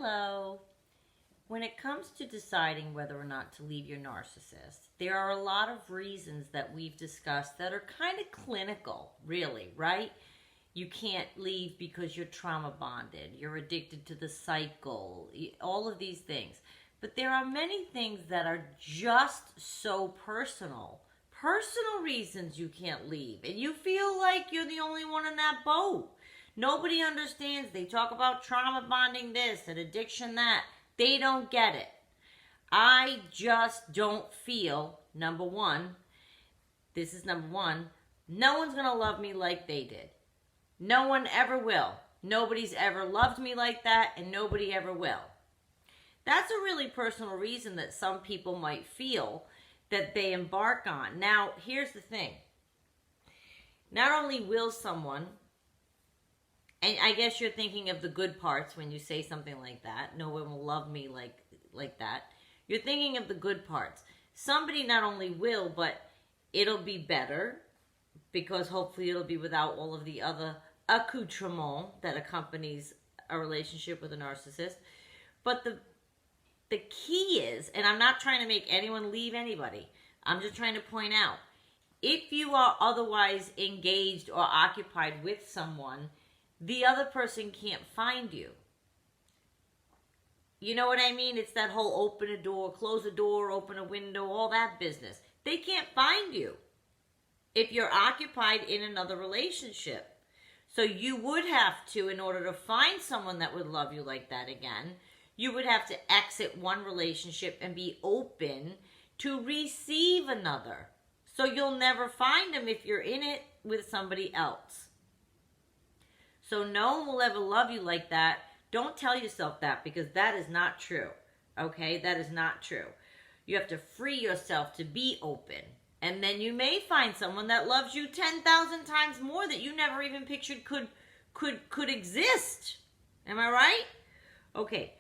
Hello. When it comes to deciding whether or not to leave your narcissist, there are a lot of reasons that we've discussed that are kind of clinical, really, right? You can't leave because you're trauma bonded, you're addicted to the cycle, all of these things. But there are many things that are just so personal. Personal reasons you can't leave. And you feel like you're the only one in that boat. Nobody understands. They talk about trauma bonding this and addiction that. They don't get it. I just don't feel, number one, this is number one, no one's going to love me like they did. No one ever will. Nobody's ever loved me like that, and nobody ever will. That's a really personal reason that some people might feel that they embark on. Now, here's the thing. Not only will someone, and I guess you're thinking of the good parts when you say something like that. No one will love me like that. You're thinking of the good parts. Somebody not only will, but it'll be better because hopefully it'll be without all of the other accoutrements that accompanies a relationship with a narcissist. But the key is, and I'm not trying to make anyone leave anybody. I'm just trying to point out, if you are otherwise engaged or occupied with someone, the other person can't find you. You know what I mean? It's that whole open a door, close a door, open a window, all that business. They can't find you if you're occupied in another relationship. So you would have to, in order to find someone that would love you like that again, you would have to exit one relationship and be open to receive another. So you'll never find them if you're in it with somebody else. So no one will ever love you like that. Don't tell yourself that, because that is not true. Okay? That is not true. You have to free yourself to be open. And then you may find someone that loves you 10,000 times more that you never even pictured could exist. Am I right? Okay.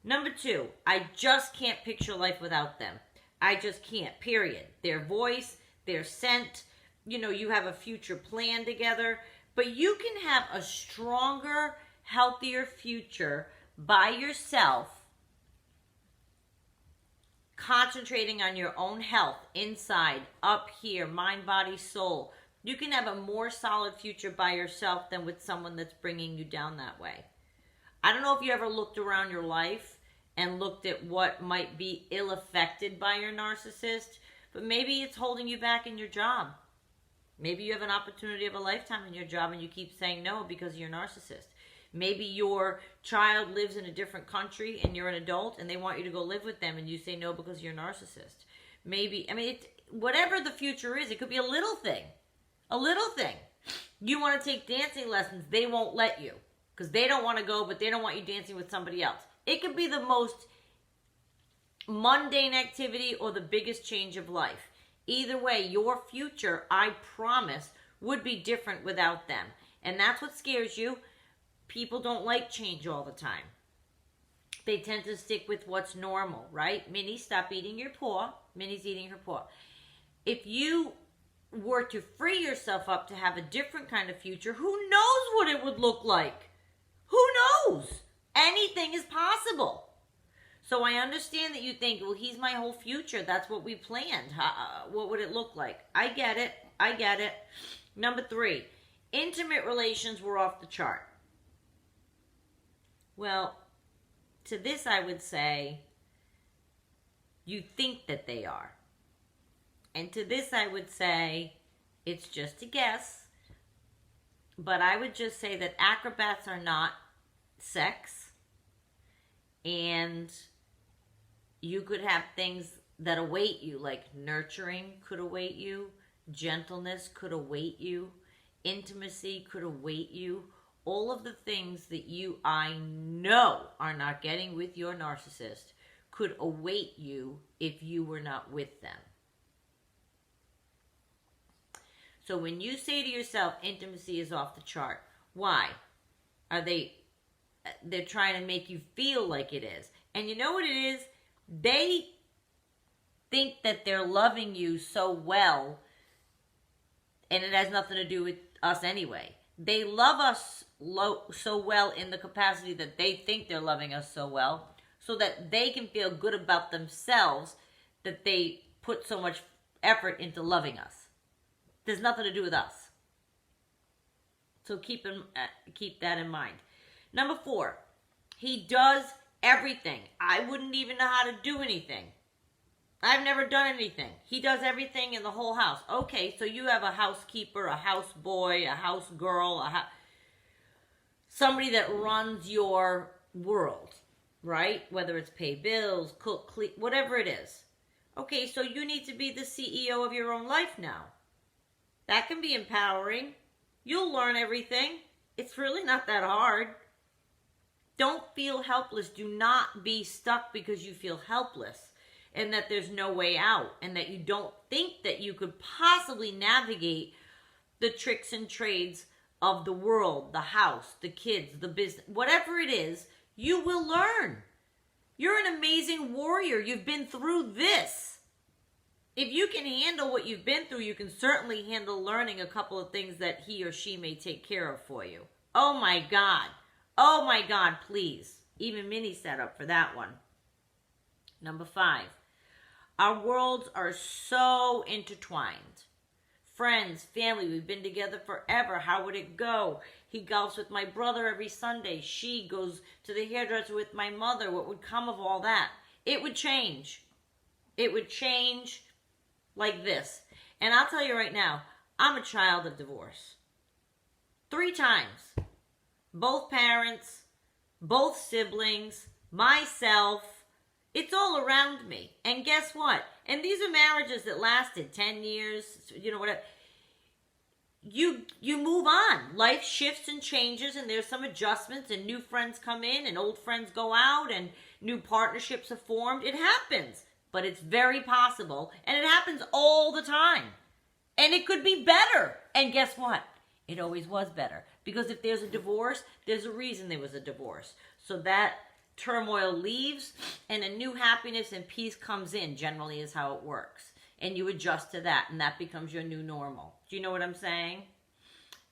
Number two, I just can't picture life without them. I just can't, period. Their voice, their scent, you have a future plan together. But you can have a stronger, healthier future by yourself, concentrating on your own health, inside, up here, mind, body, soul. You can have a more solid future by yourself than with someone that's bringing you down that way. I don't know if you ever looked around your life and looked at what might be ill-affected by your narcissist, but maybe it's holding you back in your job. Maybe you have an opportunity of a lifetime in your job and you keep saying no because you're a narcissist. Maybe your child lives in a different country and you're an adult and they want you to go live with them and you say no because you're a narcissist. Maybe, whatever the future is, it could be a little thing. A little thing. You want to take dancing lessons, they won't let you because they don't want to go, but they don't want you dancing with somebody else. It could be the most mundane activity or the biggest change of life. Either way, your future, I promise, would be different without them. And that's what scares you. People don't like change all the time. They tend to stick with what's normal, right? Minnie, stop eating your paw. Minnie's eating her paw. If you were to free yourself up to have a different kind of future, who knows what it would look like? Who knows? Anything is possible. So I understand that you think, well, he's my whole future. That's what we planned. What would it look like? I get it. I get it. Number three, intimate relations were off the chart. Well, to this I would say, you think that they are. And to this I would say, it's just a guess. But I would just say that acrobats are not sex. And you could have things that await you, like nurturing could await you, gentleness could await you, intimacy could await you. All of the things that I know are not getting with your narcissist could await you if you were not with them. So when you say to yourself, intimacy is off the chart, why? They're trying to make you feel like it is. And you know what it is? They think that they're loving you so well, and it has nothing to do with us anyway. They love us so well in the capacity that they think they're loving us so well, so that they can feel good about themselves that they put so much effort into loving us. There's nothing to do with us. So keep that in mind. Number 4, he does everything. I wouldn't even know how to do anything. I've never done anything. He does everything in the whole house. Okay, so you have a housekeeper, a houseboy, a house girl, somebody that runs your world, right? Whether it's pay bills, cook, clean, whatever it is. Okay, so you need to be the CEO of your own life now. That can be empowering. You'll learn everything. It's really not that hard. Don't feel helpless. Do not be stuck because you feel helpless and that there's no way out and that you don't think that you could possibly navigate the tricks and trades of the world, the house, the kids, the business, whatever it is, you will learn. You're an amazing warrior. You've been through this. If you can handle what you've been through, you can certainly handle learning a couple of things that he or she may take care of for you. Oh my God. Oh my God, please. Even Minnie set up for that one. Number 5. Our worlds are so intertwined. Friends, family, we've been together forever. How would it go? He golfs with my brother every Sunday. She goes to the hairdresser with my mother. What would come of all that? It would change. It would change like this. And I'll tell you right now, I'm a child of divorce. 3 times. Both parents, both siblings, myself. It's all around me. And guess what? And these are marriages that lasted 10 years, whatever. You move on. Life shifts and changes, and there's some adjustments, and new friends come in, and old friends go out, and new partnerships are formed. It happens, but it's very possible, and it happens all the time. And it could be better. And guess what? It always was better. Because if there's a divorce, there's a reason there was a divorce. So that turmoil leaves, and a new happiness and peace comes in, generally is how it works. And you adjust to that, and that becomes your new normal. Do you know what I'm saying?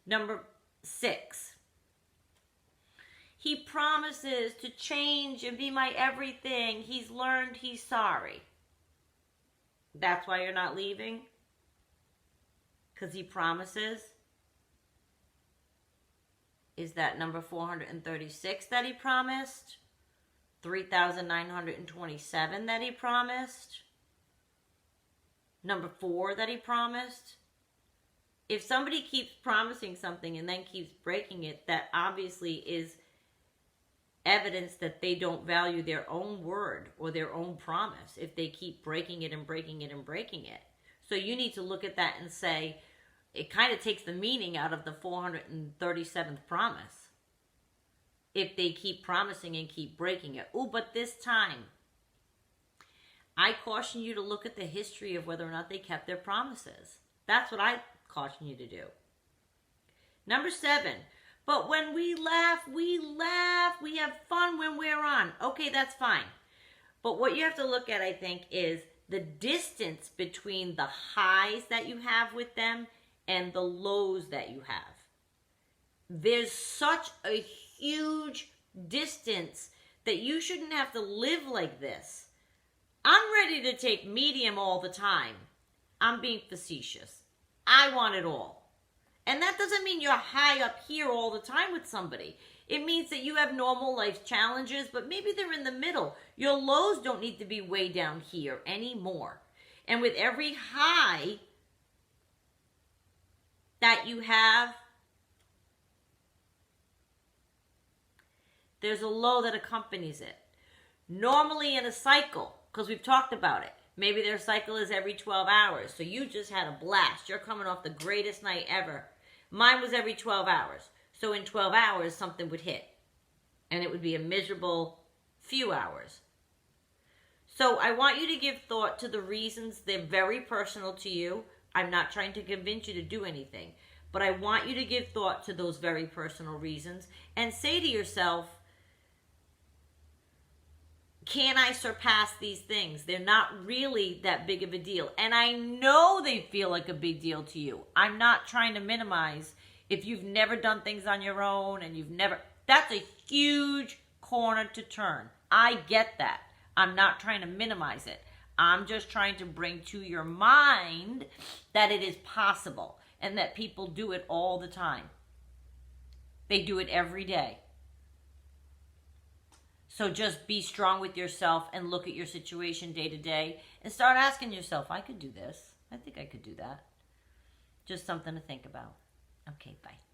Number 6. He promises to change and be my everything. He's learned, he's sorry. That's why you're not leaving? Because he promises? Is that number 436 that he promised? 3,927 that he promised? Number 4 that he promised? If somebody keeps promising something and then keeps breaking it, that obviously is evidence that they don't value their own word or their own promise if they keep breaking it and breaking it and breaking it. So you need to look at that and say, it kind of takes the meaning out of the 437th promise. If they keep promising and keep breaking it. Oh, but this time, I caution you to look at the history of whether or not they kept their promises. That's what I caution you to do. Number 7, but when we laugh, we have fun when we're on. Okay, that's fine. But what you have to look at, I think, is the distance between the highs that you have with them and the lows that you have. There's such a huge distance that you shouldn't have to live like this. I'm ready to take medium all the time. I'm being facetious. I want it all. And that doesn't mean you're high up here all the time with somebody. It means that you have normal life challenges, but maybe they're in the middle. Your lows don't need to be way down here anymore. And with every high that you have, there's a low that accompanies it. Normally in a cycle, because we've talked about it, maybe their cycle is every 12 hours. So you just had a blast. You're coming off the greatest night ever. Mine was every 12 hours. So in 12 hours, something would hit. And it would be a miserable few hours. So I want you to give thought to the reasons. They're very personal to you. I'm not trying to convince you to do anything. But I want you to give thought to those very personal reasons. And say to yourself, can I surpass these things? They're not really that big of a deal. And I know they feel like a big deal to you. I'm not trying to minimize If you've never done things on your own and that's a huge corner to turn. I get that. I'm not trying to minimize it. I'm just trying to bring to your mind that it is possible and that people do it all the time. They do it every day. So just be strong with yourself and look at your situation day to day and start asking yourself, I could do this. I think I could do that. Just something to think about. Okay, bye.